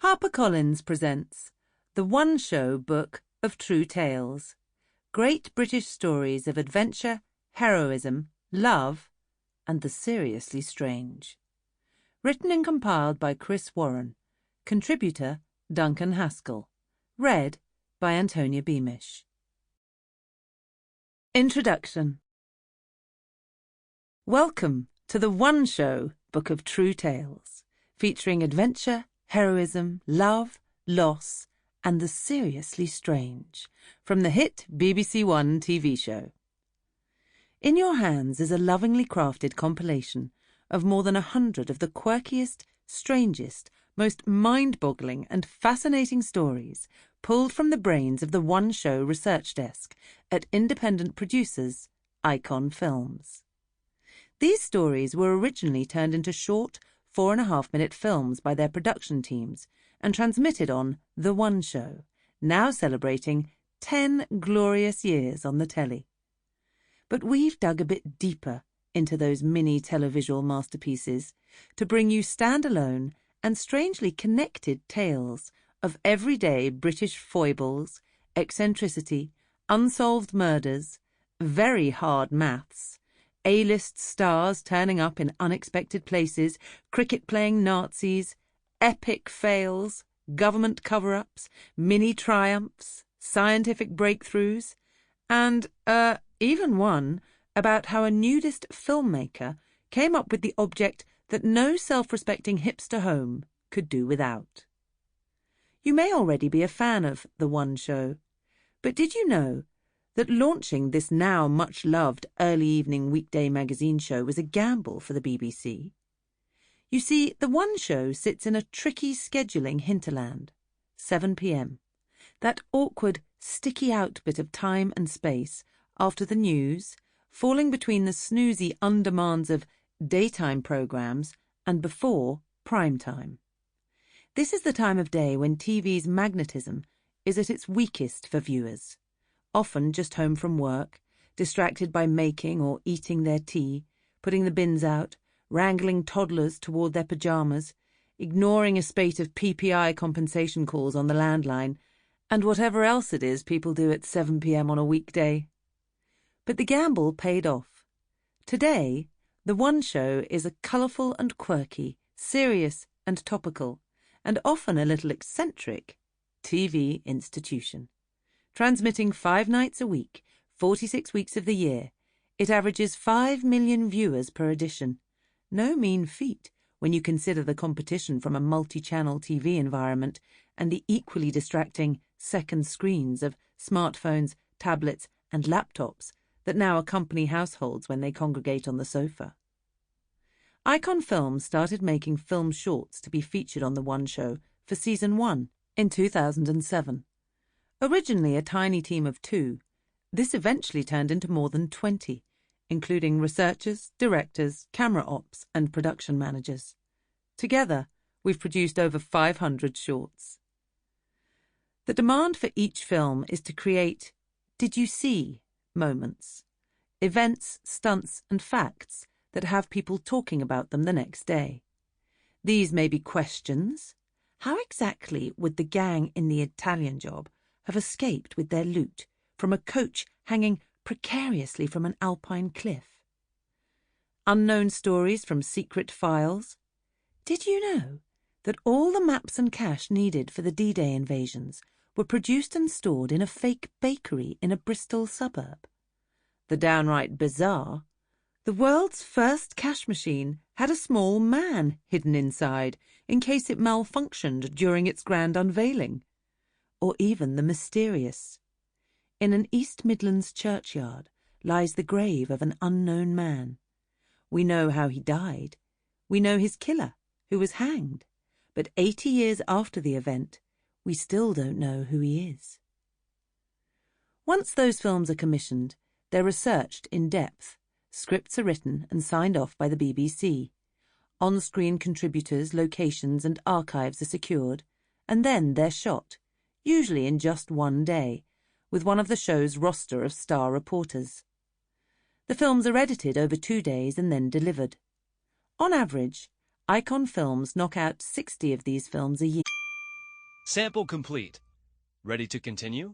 HarperCollins presents the one-show book of true tales, great British stories of adventure, heroism, love, and the seriously strange. Written and compiled by Chris Warren. Contributor Duncan Haskell. Read by Antonia Beamish. Introduction. Welcome to the one-show book of true tales, featuring adventure, heroism, love, loss, and the seriously strange, from the hit BBC One TV show. In your hands is a lovingly crafted compilation of more than 100 of the quirkiest, strangest, most mind-boggling and fascinating stories pulled from the brains of the one-show research desk at independent producers Icon Films. These stories were originally turned into short, 4.5-minute films by their production teams and transmitted on The One Show, now celebrating 10 glorious years on the telly. But we've dug a bit deeper into those mini televisual masterpieces to bring you standalone and strangely connected tales of everyday British foibles, eccentricity, unsolved murders, very hard maths, A-list stars turning up in unexpected places, cricket-playing Nazis, epic fails, government cover-ups, mini-triumphs, scientific breakthroughs, and, even one about how a nudist filmmaker came up with the object that no self-respecting hipster home could do without. You may already be a fan of The One Show, but did you know that launching this now much-loved early evening weekday magazine show was a gamble for the BBC? You see, The One Show sits in a tricky scheduling hinterland. 7 p.m. That awkward, sticky-out bit of time and space after the news, falling between the snoozy undemands of daytime programmes and before prime time. This is the time of day when TV's magnetism is at its weakest for viewers, often just home from work, distracted by making or eating their tea, putting the bins out, wrangling toddlers toward their pyjamas, ignoring a spate of PPI compensation calls on the landline, and whatever else it is people do at 7 p.m. on a weekday. But the gamble paid off. Today, The One Show is a colourful and quirky, serious and topical, and often a little eccentric, TV institution. Transmitting 5 nights a week, 46 weeks of the year, it averages 5 million viewers per edition. No mean feat when you consider the competition from a multi-channel TV environment and the equally distracting second screens of smartphones, tablets and laptops that now accompany households when they congregate on the sofa. Icon Films started making film shorts to be featured on The One Show for Season 1 in 2007. Originally a tiny team of 2, this eventually turned into more than 20, including researchers, directors, camera ops, and production managers. Together, we've produced over 500 shorts. The demand for each film is to create "did you see" moments, events, stunts, and facts that have people talking about them the next day. These may be questions. How exactly would the gang in The Italian Job have escaped with their loot from a coach hanging precariously from an alpine cliff? Unknown stories from secret files. Did you know that all the maps and cash needed for the D-Day invasions were produced and stored in a fake bakery in a Bristol suburb? The downright bizarre, the world's first cash machine had a small man hidden inside in case it malfunctioned during its grand unveiling. Or even the mysterious. In an East Midlands churchyard lies the grave of an unknown man. We know how he died. We know his killer, who was hanged. But 80 years after the event, we still don't know who he is. Once those films are commissioned, they're researched in depth. Scripts are written and signed off by the BBC. On-screen contributors, locations and archives are secured, and then they're shot, usually in just one day, with one of the show's roster of star reporters. The films are edited over 2 days and then delivered. On average, Icon Films knock out 60 of these films a year. Sample complete. Ready to continue?